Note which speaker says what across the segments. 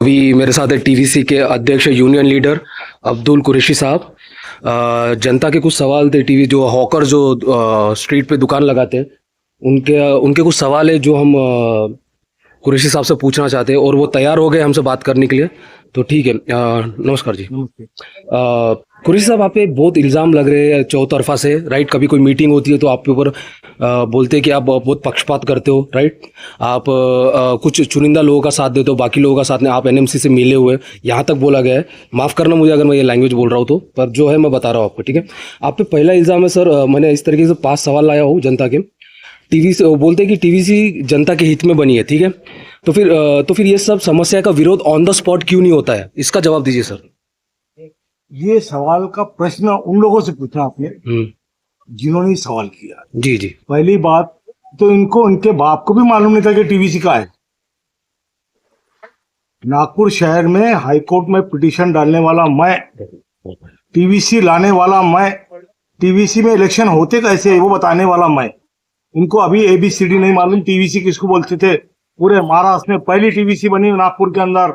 Speaker 1: अभी मेरे साथ है टीवीसी के अध्यक्ष यूनियन लीडर अब्दुल कुरैशी साहब। जनता के कुछ सवाल थे, टीवी जो हॉकर जो स्ट्रीट पे दुकान लगाते हैं उनके उनके कुछ सवाल है जो हम कुरैशी साहब से पूछना चाहते हैं और वो तैयार हो गए हमसे बात करने के लिए। तो ठीक है, नमस्कार जी। कुरैशी साहब, आप पे बहुत इल्ज़ाम लग रहे हैं चौतरफा से, राइट? कभी कोई मीटिंग होती है तो आपके ऊपर बोलते हैं कि आप बहुत पक्षपात करते हो, राइट? आप कुछ चुनिंदा लोगों का साथ देते हो, बाकी लोगों का साथ नहीं, आप एनएमसी से मिले हुए, यहाँ तक बोला गया है। माफ़ करना मुझे अगर मैं ये लैंग्वेज बोल रहा हूँ तो, पर जो है मैं बता रहा हूँ आपको, ठीक है? आप पे पहला इल्ज़ाम है सर, मैंने इस तरीके से 5 सवाल लाया हूँ जनता के। टीवी से वो बोलते हैं कि टीवीसी जनता के हित में बनी है, ठीक है? तो फिर ये सब समस्या का विरोध ऑन द स्पॉट क्यों नहीं होता है? इसका जवाब दीजिए सर।
Speaker 2: ये सवाल का प्रश्न उन लोगों से पूछा आपने जिन्होंने सवाल किया।
Speaker 1: जी जी।
Speaker 2: पहली बात तो इनको उनके बाप को भी मालूम नहीं था कि टीवीसी का है। नागपुर शहर में हाईकोर्ट में पिटीशन डालने वाला मैं, टीवीसी लाने वाला मैं, टीवीसी में इलेक्शन होते कैसे है वो बताने वाला मैं। इनको अभी एबीसीडी नहीं मालूम टीवीसी किसको बोलते थे। पूरे महाराष्ट्र में पहली टीवीसी बनी नागपुर के अंदर,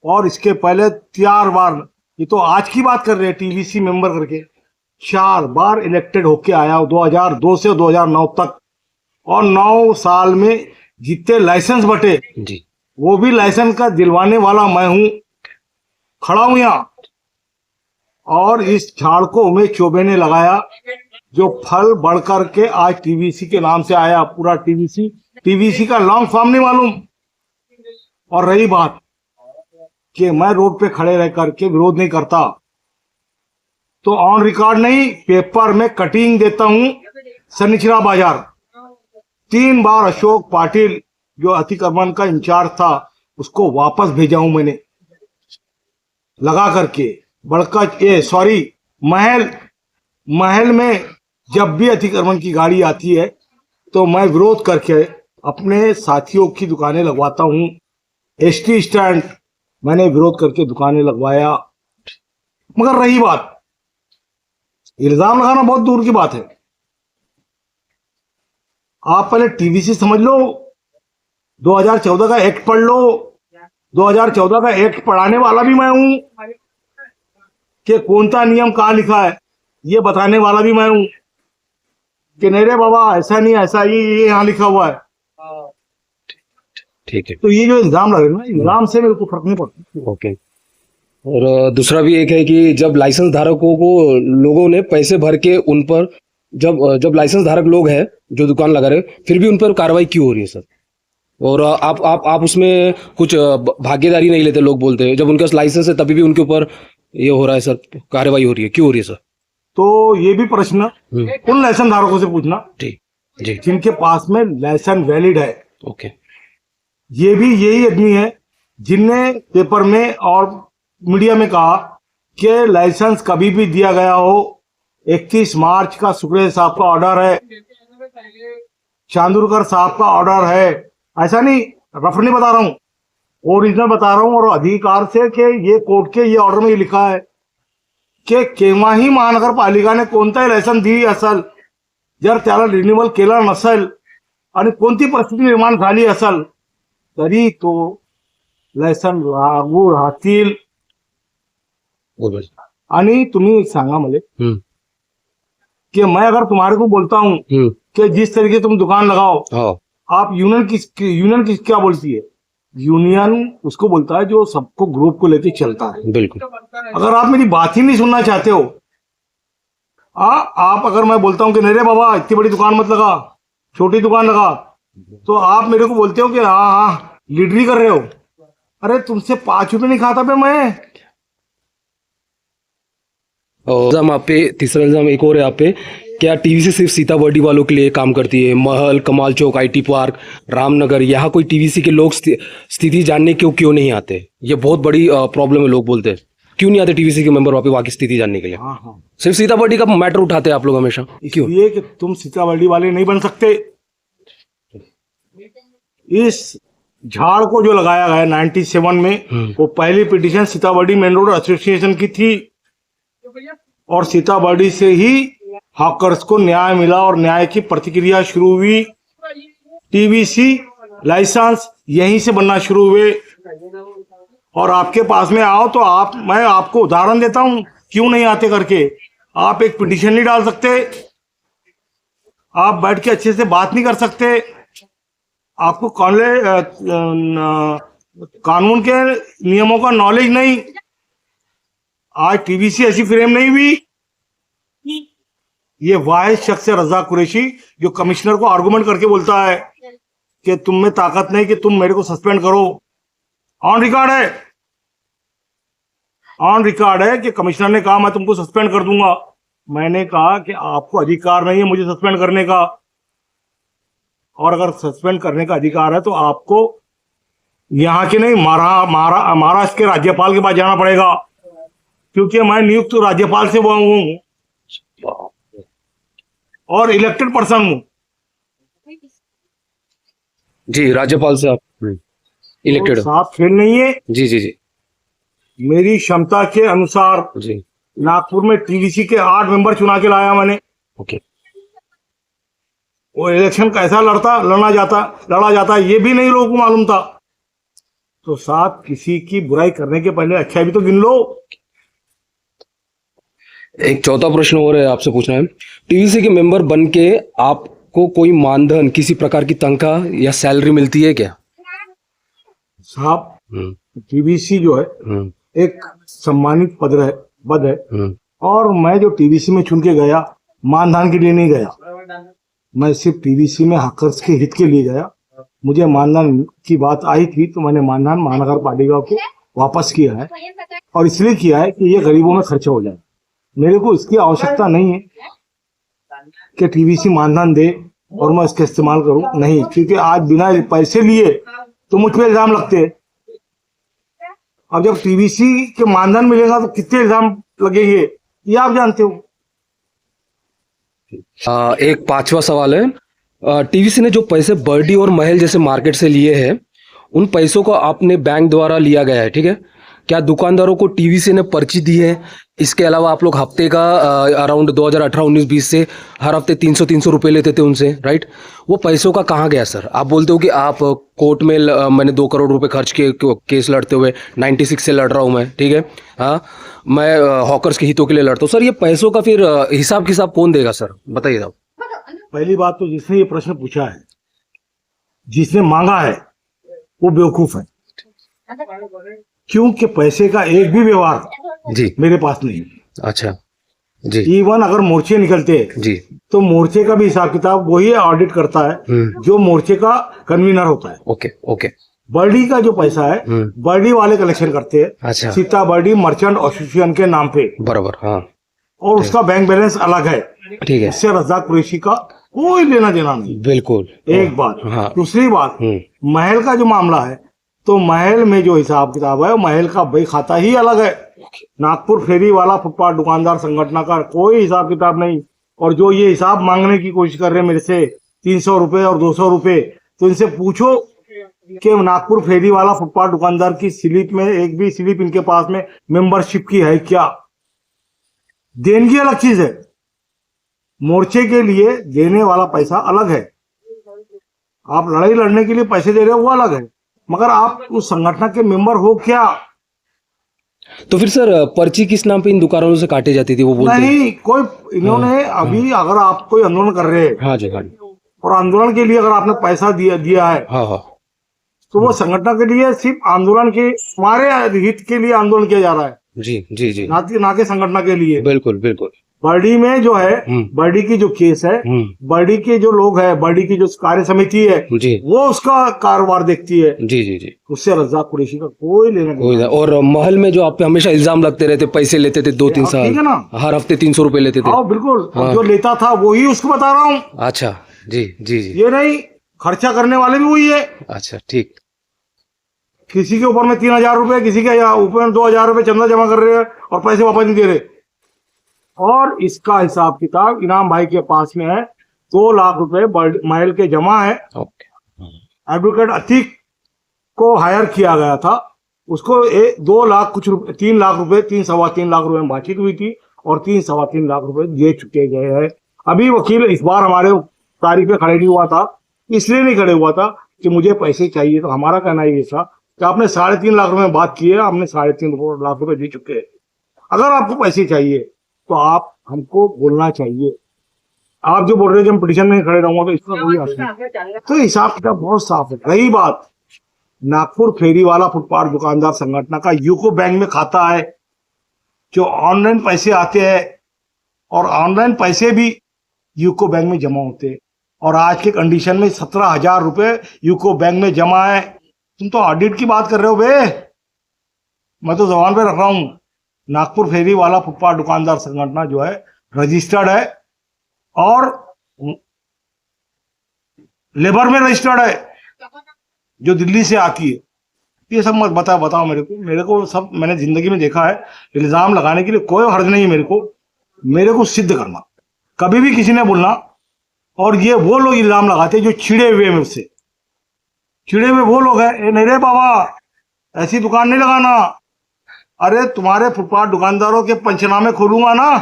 Speaker 2: और इसके पहले 4 बार, ये तो आज की बात कर रहे हैं, टीवीसी मेंबर करके 4 बार इलेक्टेड होके आया 2002 से 2009 तक। और 9 साल में जितने लाइसेंस बटे
Speaker 1: जी,
Speaker 2: वो भी लाइसेंस का दिलवाने वाला मैं हूं, खड़ा हूं यहाँ। और इस झाड़ को उमेश चौबे ने लगाया, जो फल बढ़ करके आज टीवीसी के नाम से आया। पूरा टीवीसी का लॉन्ग फॉर्म नहीं मालूम। और रही बात कि मैं रोड पे खड़े रह करके विरोध नहीं करता, तो ऑन रिकॉर्ड नहीं, पेपर में कटिंग देता हूं। सनिचरा बाजार 3 बार अशोक पाटिल जो अतिक्रमण का इंचार्ज था उसको वापस भेजा हूं मैंने लगा करके। बड़का महल में जब भी अतिक्रमण की गाड़ी आती है तो मैं विरोध करके अपने साथियों की दुकानें लगवाता हूं। एसटी स्टैंड मैंने विरोध करके दुकानें लगवाया। मगर रही बात, इल्जाम लगाना बहुत दूर की बात है। आप पहले टीवीसी समझ लो, 2014 का एक्ट पढ़ लो। 2014 का एक्ट पढ़ाने वाला भी मैं हूं कि कौन सा नियम कहां लिखा है, ये बताने वाला भी मैं हूं कि नहीं रे बाबा ऐसा नहीं, ऐसा ये यहाँ लिखा हुआ है।
Speaker 1: ठीक है।
Speaker 2: तो ये जो इल्जाम लग रहे हैं ना, इल्जाम से मेरे को फर्क नहीं पड़ता।
Speaker 1: ओके। और दूसरा भी एक है कि जब लाइसेंस धारकों को लोगों ने पैसे भर के उन पर, जब लाइसेंस धारक लोग हैं जो दुकान लगा रहे, फिर भी उन पर कार्रवाई क्यों हो रही है सर? और आप उसमें कुछ भागीदारी नहीं लेते, लोग बोलते हैं जब उनके पास लाइसेंस है तभी भी उनके ऊपर ये हो रहा है सर, कार्रवाई हो रही है, क्यों हो रही है सर?
Speaker 2: तो ये भी प्रश्न उन लाइसेंस धारकों से पूछना
Speaker 1: जी जी।
Speaker 2: जिनके पास में लाइसेंस वैलिड है।
Speaker 1: ओके।
Speaker 2: ये भी यही आदमी है जिनने पेपर में और मीडिया में कहा कि लाइसेंस कभी भी दिया गया हो, 31 मार्च का सुखदेव साहब का ऑर्डर है, चांदुरकर साहब का ऑर्डर है। ऐसा नहीं, रफ नहीं बता रहा हूं, ओरिजिनल बता रहा हूं। और अधिकार से कि ये कोर्ट के ये ऑर्डर में ये लिखा है की केव्हाही महानगरपालिकाने कोणताही लायसन दिली असेल, जर त्याला रिन्युअल केला नसेल आणि कोणती परिस्थिती निर्माण झाली असेल तरी तो लायसन लागू राहतील। आणि तुम्ही एक सांगा मुझे कि मैं अगर तुम्हारे को बोलता हूं कि जिस तरीके से तुम दुकान लगाओ, आप यूनियन किस क्या बोलती है? यूनियन उसको बोलता है जो सबको ग्रुप को लेके चलता है।
Speaker 1: बिल्कुल।
Speaker 2: अगर आप मेरी बात ही नहीं सुनना चाहते हो, आप अगर मैं बोलता हूं कि नहीं रे बाबा इतनी बड़ी दुकान मत लगा, छोटी दुकान लगा, तो आप मेरे को बोलते हो कि हाँ लीडरी कर रहे हो। अरे तुमसे 5 रुपए नहीं खाता पे मैं।
Speaker 1: इल्जाम आप पे, तीसरा इल्जाम एक और है आप पे, क्या टीवीसी सिर्फ सीताबर्डी वालों के लिए काम करती है? महल, कमाल चौक, आईटी पार्क, रामनगर, यहाँ कोई टीवीसी के लोग स्थिति जानने क्यों नहीं आते? ये बहुत बड़ी प्रॉब्लम है। लोग बोलते हैं क्यों नहीं आते टीवीसी के मेंबर वहाँ की स्थिति जानने के लिए?
Speaker 2: हाँ।
Speaker 1: सिर्फ सीताबर्डी का मैटर उठाते हैं आप लोग हमेशा, क्यों?
Speaker 2: ये कि तुम सीताबर्डी वाले नहीं बन सकते। इस झाड़ को जो लगाया गया 97 में, वो पहली petition Sitabuldi main road association की थी, और सीताबर्डी से ही हॉकर्स को न्याय मिला और न्याय की प्रतिक्रिया शुरू हुई। टीवीसी लाइसेंस यहीं से बनना शुरू हुए। और आपके पास में आओ तो मैं आपको उदाहरण देता हूं क्यों नहीं आते करके। आप एक पिटीशन नहीं डाल सकते, आप बैठ के अच्छे से बात नहीं कर सकते, आपको कानून के नियमों का नॉलेज नहीं। आज टीवीसी ऐसी फ्रेम नहीं हुई। ये वाहिद शख्स है रजा कुरैशी जो कमिश्नर को आर्गुमेंट करके बोलता है कि तुम में ताकत नहीं कि तुम मेरे को सस्पेंड करो। ऑन रिकॉर्ड है, ऑन रिकॉर्ड है कि कमिश्नर ने कहा मैं तुमको सस्पेंड कर दूंगा। मैंने कहा कि आपको अधिकार नहीं है मुझे सस्पेंड करने का, और अगर सस्पेंड करने का अधिकार है तो आपको यहाँ के नहीं महाराष्ट्र के राज्यपाल के पास जाना पड़ेगा, क्योंकि मैं नियुक्त राज्यपाल से वो हूं और इलेक्टेड पर्सन हूं।
Speaker 1: जी राज्यपाल साहब इलेक्टेड
Speaker 2: तो साफ खेल नहीं है।
Speaker 1: जी जी जी
Speaker 2: मेरी क्षमता के अनुसार
Speaker 1: जी
Speaker 2: नागपुर में टीवीसी के 8 मेंबर चुना के लाया मैंने।
Speaker 1: ओके।
Speaker 2: वो इलेक्शन कैसा लड़ा जाता ये भी नहीं लोगों को मालूम था। तो साहब किसी की बुराई करने के पहले अच्छा भी तो गिन लो।
Speaker 1: एक चौथा प्रश्न और है आपसे पूछना है, टीवीसी के मेंबर बन के आपको कोई मानधन किसी प्रकार की तनख्वाह या सैलरी मिलती है क्या?
Speaker 2: साहब टीवीसी जो है एक सम्मानित पद है और मैं जो टीवीसी में चुन के गया मानधन के लिए नहीं गया, मैं सिर्फ टीवीसी में हकर्स के हित के लिए गया। मुझे मानधन की बात आई थी तो मैंने मानधन महानगर पालिका को वापस किया है, और इसलिए किया है कि ये गरीबों में खर्चा हो जाए। मेरे को इसकी आवश्यकता नहीं है कि टीवीसी मानधन दे और मैं इसका इस्तेमाल करूं, नहीं, क्योंकि आज बिना पैसे लिए तो मुझ पे इल्जाम लगते हैं। अब जब टीवीसी के मानधन मिलेगा तो कितने इल्जाम लगेंगे ये आप जानते हो।
Speaker 1: एक पांचवा सवाल है, टीवीसी ने जो पैसे बर्डी और महल जैसे मार्केट से लिए हैं उन पैसों को आपने बैंक द्वारा लिया गया है, ठीक है? क्या दुकानदारों को टीवीसी ने पर्ची दी है? इसके अलावा आप लोग हफ्ते का अराउंड 2018-19-20 से हर हफ्ते 300 रुपए लेते थे उनसे, राइट? वो पैसों का कहाँ गया सर? आप बोलते हो कि आप कोर्ट में मैंने 2 करोड़ रुपए खर्च किए केस लड़ते हुए, 96 से लड़ रहा हूँ मैं, ठीक है? हाँ, मैं हॉकर्स के हितों के लिए लड़ता हूँ। सर ये पैसों का फिर हिसाब किताब कौन देगा सर, बताइए साहब।
Speaker 2: पहली बात तो जिसने ये प्रश्न पूछा है, जिसने मांगा है वो बेवकूफ है, क्योंकि पैसे का एक भी व्यवहार
Speaker 1: जी
Speaker 2: मेरे पास नहीं।
Speaker 1: अच्छा जी
Speaker 2: इवन अगर मोर्चे निकलते
Speaker 1: जी
Speaker 2: तो मोर्चे का भी हिसाब किताब वही ऑडिट करता है जो मोर्चे का कन्वीनर होता है।
Speaker 1: Okay okay.
Speaker 2: बर्डी का जो पैसा है बर्डी वाले कलेक्शन करते हैं,
Speaker 1: अच्छा
Speaker 2: सीता बर्डी मर्चेंट एसोसिएशन के नाम पे,
Speaker 1: बराबर, हाँ,
Speaker 2: और उसका बैंक बैलेंस अलग है।
Speaker 1: ठीक है,
Speaker 2: इससे रज़ाक कुरैशी का कोई लेना देना नहीं।
Speaker 1: बिल्कुल
Speaker 2: एक बात।
Speaker 1: हाँ।
Speaker 2: दूसरी बात, महल का जो मामला है तो महल में जो हिसाब किताब है महल का बही खाता ही अलग है। नागपुर फेरी वाला फुटपाथ दुकानदार संगठन का कोई हिसाब किताब नहीं। और जो ये हिसाब मांगने की कोशिश कर रहे हैं मेरे से 300 रुपए और 200 रुपए, तो इनसे पूछो कि नागपुर फेरी वाला फुटपाथ दुकानदार की स्लिप में एक भी स्लिप इनके पास में मेंबरशिप की है क्या? देनगी अलग चीज है, मोर्चे के लिए देने वाला पैसा अलग है। आप लड़ाई लड़ने के लिए पैसे दे रहे हो वो अलग है, मगर आप उस संगठन के मेंबर हो क्या?
Speaker 1: तो फिर सर पर्ची किस नाम पे इन दुकानों से काटी जाती थी वो बोलते हैं?
Speaker 2: नहीं, कोई इन्होंने अभी अगर आप कोई आंदोलन कर रहे हैं,
Speaker 1: हाँ जी हाँ जी,
Speaker 2: और आंदोलन के लिए अगर आपने पैसा दिया है,
Speaker 1: हाँ हाँ,
Speaker 2: तो वो संगठन के लिए सिर्फ आंदोलन के हमारे हित के लिए आंदोलन किया जा रहा है,
Speaker 1: जी जी जी,
Speaker 2: ना कि संगठन के लिए।
Speaker 1: बिल्कुल बिल्कुल।
Speaker 2: बर्डी में जो है, बर्डी की जो केस है, बर्डी के जो लोग हैं, बर्डी की जो कार्य समिति है
Speaker 1: जी,
Speaker 2: वो उसका कारोबार देखती है।
Speaker 1: जी जी जी,
Speaker 2: उससे रज़ाक कुरैशी का कोई लेना देना नहीं।
Speaker 1: और महल में जो आप पे हमेशा इल्जाम लगते रहते, पैसे लेते थे 2-3 साल,
Speaker 2: ठीक है ना,
Speaker 1: हर हफ्ते 300 रुपए लेते थे।
Speaker 2: हाँ बिल्कुल, जो लेता था वही उसको बता रहा हूँ।
Speaker 1: अच्छा जी जी जी,
Speaker 2: ये नहीं, खर्चा करने वाले भी वही है।
Speaker 1: अच्छा ठीक,
Speaker 2: किसी के ऊपर में 3000 रुपए, किसी के ऊपर में 2000 रुपए चंदा जमा कर रहे हैं और पैसे वापस नहीं दे रहे। और इसका हिसाब किताब इनाम भाई के पास में है। 2 लाख रुपए महल के जमा है। एडवोकेट अतीक को हायर किया गया था, उसको 2 लाख कुछ रुपए, 3 लाख रुपए, 3-3.25 लाख रुपए में बातचीत हुई थी और 3-3.25 लाख रुपए दे चुके गए हैं। अभी वकील इस बार हमारे तारीख पे खड़े नहीं हुआ था, इसलिए नहीं खड़े हुआ था कि मुझे पैसे चाहिए। तो हमारा कहना ये था कि आपने 3.5 लाख रुपए में बात की है, हमने 3.5 लाख रुपए दे चुके हैं। अगर आपको पैसे चाहिए तो आप हमको बोलना चाहिए। आप जो बोल रहे हैं कि हम पिटीशन में खड़े रहूंगा, तो इसका कोई अर्थ नहीं। तो हिसाब किताब बहुत साफ है। रही बात नागपुर फेरीवाला फुटपाथ दुकानदार संगठन का, यूको बैंक में खाता है, जो ऑनलाइन पैसे आते हैं और ऑनलाइन पैसे भी यूको बैंक में जमा होते हैं, और आज के कंडीशन में 17,000 रुपए यूको बैंक में जमा है। तुम तो ऑडिट की बात कर रहे हो बे, मैं तो जबान पे रख रहा हूं। नागपुर फेरीवाला फुटपाथ दुकानदार संगठन जो है रजिस्टर्ड है और लेबर में रजिस्टर्ड है, जो दिल्ली से आती है। ये सब मत बताओ मेरे को सब मैंने जिंदगी में देखा है। इल्जाम लगाने के लिए कोई हर्ज नहीं है मेरे को सिद्ध करना, कभी भी किसी ने बोलना। और ये वो लोग इल्जाम लगाते हैं जो छिड़े हुए में उससे, छिड़े हुए वो लोग हैं। ए नहीं रे बाबा, ऐसी दुकान नहीं लगाना। अरे तुम्हारे फुटपाथ दुकानदारों के पंचनामे खोलूंगा ना,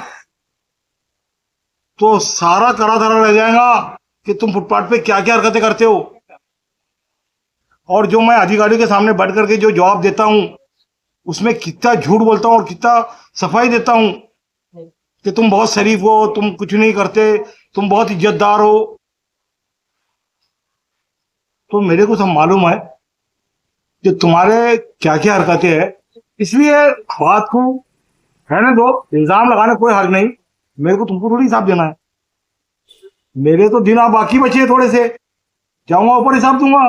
Speaker 2: तो सारा करा धरा रह जाएगा कि तुम फुटपाथ पे क्या क्या हरकतें करते हो। और जो मैं अधिकारियों के सामने बैठ करके जो जवाब देता हूं, उसमें कितना झूठ बोलता हूं और कितना सफाई देता हूं कि तुम बहुत शरीफ हो, तुम कुछ नहीं करते, तुम बहुत इज्जतदार हो। तो मेरे को सब मालूम है कि तुम्हारे क्या क्या हरकतें हैं। इसलिए बात को रहने दो, इल्जाम लगाने कोई हर्ज नहीं। मेरे को तुमको थोड़ी हिसाब देना है। मेरे तो दिन आप बाकी बचे हैं, थोड़े से जाऊंगा ऊपर हिसाब दूंगा।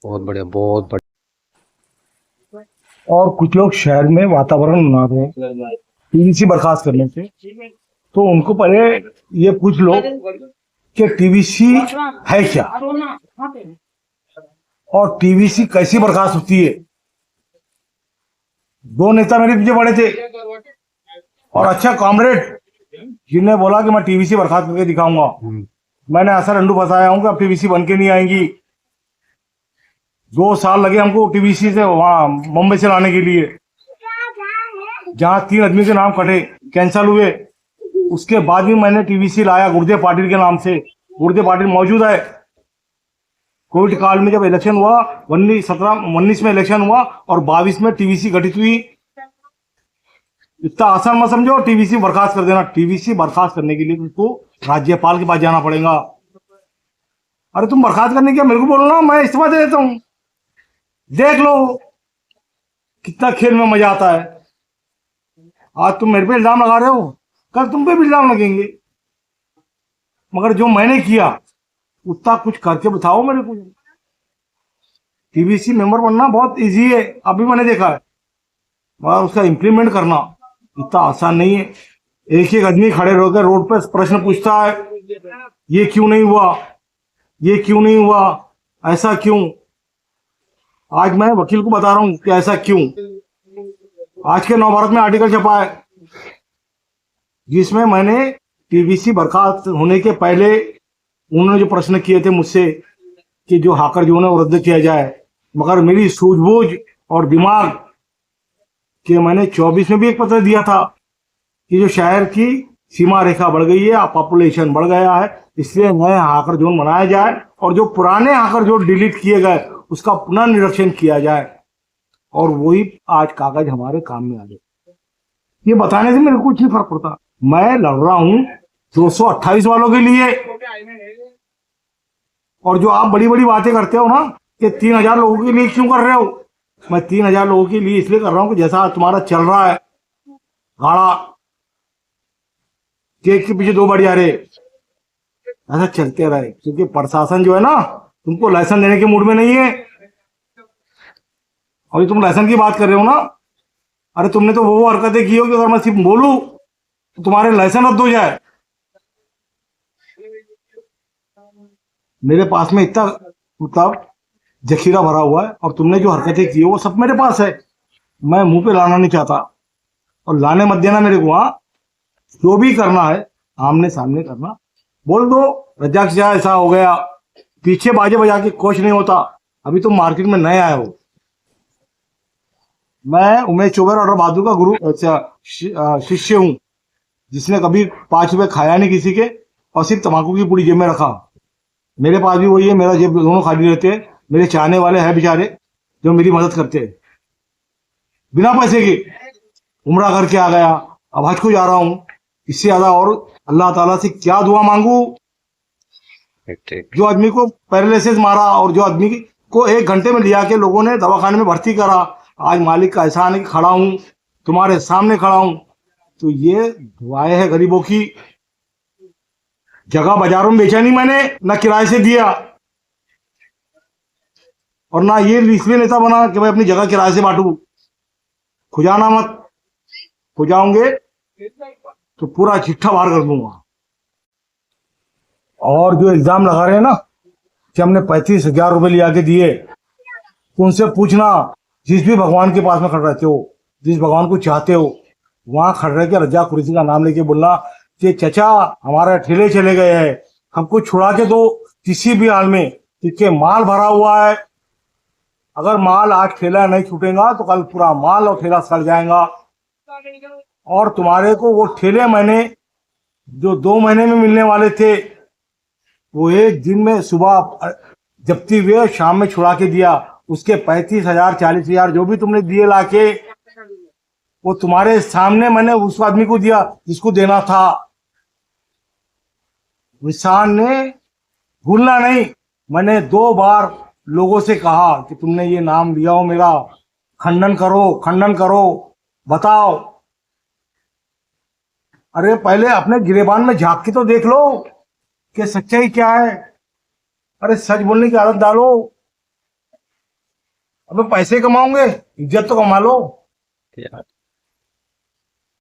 Speaker 1: बहुत बढ़िया, बहुत बढ़िया।
Speaker 2: और कुछ लोग शहर में वातावरण बना रहे हैं टीवीसी बर्खास्त करने से, तो उनको पहले ये पूछ लो कि टीवीसी है क्या और टीवीसी कैसी बर्खास्त होती है। 2 नेता मेरे पीछे पड़े थे और अच्छा कॉमरेड जिन्हें बोला कि मैं टीवीसी बर्खास्त करके दिखाऊंगा। मैंने ऐसा रंडू फंसाया हूं कि अब टीवीसी बन के नहीं आएंगी। 2 साल लगे हमको टीवीसी से वहां मुंबई से लाने के लिए, जहां 3 आदमी के नाम कटे, कैंसल हुए। उसके बाद भी मैंने टीवीसी लाया गुरुदेव पाटिल के नाम से। गुरुदेव पाटिल मौजूद है। कोविड काल में जब इलेक्शन हुआ, 19 में इलेक्शन हुआ और 22 में टीवीसी गठित हुई। इतना आसान मत समझो टीवीसी बर्खास्त कर देना। टीवीसी बर्खास्त करने के लिए तुमको राज्यपाल के पास जाना पड़ेगा। अरे तुम बर्खास्त करने के मेरे को बोलना, मैं इस्तीफा दे देता हूं। देख लो कितना खेल में मजा आता है। आज तुम मेरे पे इल्जाम लगा रहे हो, कल तुम पे भी इल्जाम लगेंगे। मगर जो मैंने किया उतना कुछ करके बताओ मेरे को। टीवीसी मेंबर बनना बहुत इजी है, अभी मैंने देखा है, मगर उसका इम्प्लीमेंट करना इतना आसान नहीं है। एक एक आदमी खड़े होकर रोड पर प्रश्न पूछता है, ये क्यों नहीं हुआ, ये क्यों नहीं हुआ, ऐसा क्यों। आज मैं वकील को बता रहा हूं कि ऐसा क्यों। आज के नवभारत में आर्टिकल छपा है जिसमें मैंने टीवीसी बर्खास्त होने के पहले उन्होंने जो प्रश्न किए थे मुझसे कि जो हाकर जो है वो रद्द किया जाए, मगर मेरी सूझबूझ और दिमाग कि मैंने 24 में भी एक पत्र दिया था कि जो शहर की सीमा रेखा बढ़ गई है, पॉपुलेशन बढ़ गया है, इसलिए नए हाकर जोन बनाया जाए और जो पुराने हाकर जोन डिलीट किए गए उसका पुनर्निरीक्षण किया जाए। और वही आज कागज हमारे काम में आ गए। ये बताने से मेरे को कुछ नहीं फर्क पड़ता। मैं लड़ रहा हूं 228 वालों के लिए। और जो आप बड़ी बड़ी बातें करते हो ना कि 3,000 लोगों के लिए क्यों कर रहे हो, मैं 3,000 लोगों के लिए इसलिए कर रहा हूं कि जैसा तुम्हारा चल रहा है गाड़ा, केक के पीछे 2 बढ़िया रहे, ऐसा चलते रहे। क्योंकि प्रशासन जो है ना तुमको लाइसेंस देने के मूड में नहीं है। और तुम लाइसेंस की बात कर रहे हो ना, अरे तुमने तो वो हरकतें की हो कि अगर मैं सिर्फ बोलूं तो तुम्हारे लाइसेंस रद्द हो जाए। मेरे पास में इतना मतलब जखीरा भरा हुआ है और तुमने जो हरकतें की हो वो सब मेरे पास है। मैं मुंह पे लाना नहीं चाहता और लाने मत देना मेरे को। हाँ, जो भी करना है आमने सामने करना। बोल दो रज्जाक शाह ऐसा हो गया, पीछे बाजे बजा के कुछ नहीं होता। अभी तुम मार्केट में नए आए हो। मैं उमेश चौबे और बहादुर का गुरु शिष्य हूं, जिसने कभी 5 रुपए खाया नहीं किसी के और सिर्फ तंबाकू की पूरी जेब में रखा। मेरे पास भी वही है, मेरा जेब दोनों खाली रहते हैं। मेरे चाहने वाले हैं बेचारे, जो मेरी मदद करते हैं बिना पैसे के। उम्रा करके आ गया, अब हज को जा रहा हूँ, इससे ज्यादा और अल्लाह ताला से क्या दुआ मांगू। जो आदमी को पैरालिसिस मारा और जो आदमी को 1 घंटे में लिया के लोगों ने दवाखाने में भर्ती करा, आज मालिक का एहसान है कि खड़ा हूं, तुम्हारे सामने खड़ा हूं। तो ये दुआएं है गरीबों की। जगह बाजारों में बेचा नहीं मैंने, ना किराए से दिया, और ना ये इसलिए नेता बना कि मैं अपनी जगह किराए से बांटू। खुजाना मत, खुजाओगे तो पूरा चिट्ठा बाहर कर दूंगा। और जो इल्जाम लगा रहे हैं ना कि हमने 35,000 रुपए लिया के दिए, तो उनसे पूछना, जिस भी भगवान के पास में खड़े रहते हो, जिस भगवान को चाहते हो, वहां खड़े रह के रज्जा कुरैशी का नाम लेके बोलना कि चचा हमारे ठेले चले गए हैं, हमको छुड़ा के दो किसी भी हाल में, क्योंकि माल भरा हुआ है। अगर माल आज ठेला नहीं छूटेगा तो कल पूरा माल और ठेला सड़ जाएगा। और तुम्हारे को वो ठेले मैंने जो 2 महीने में मिलने वाले थे, वो 1 दिन में सुबह जब्ती हुए शाम में छुड़ा के दिया। उसके 35,000 40,000 जो भी तुमने दिए लाके, वो तुम्हारे सामने मैंने उस आदमी को दिया जिसको देना था। इंसान ने भूलना नहीं। मैंने 2 बार लोगों से कहा कि तुमने ये नाम लिया हो मेरा, खंडन करो, खंडन करो, बताओ। अरे पहले अपने गिरेबान में झांक के तो देख लो कि सच्चाई क्या है। अरे सच बोलने की आदत डालो। अबे पैसे कमाओगे, इज्जत तो कमा लो।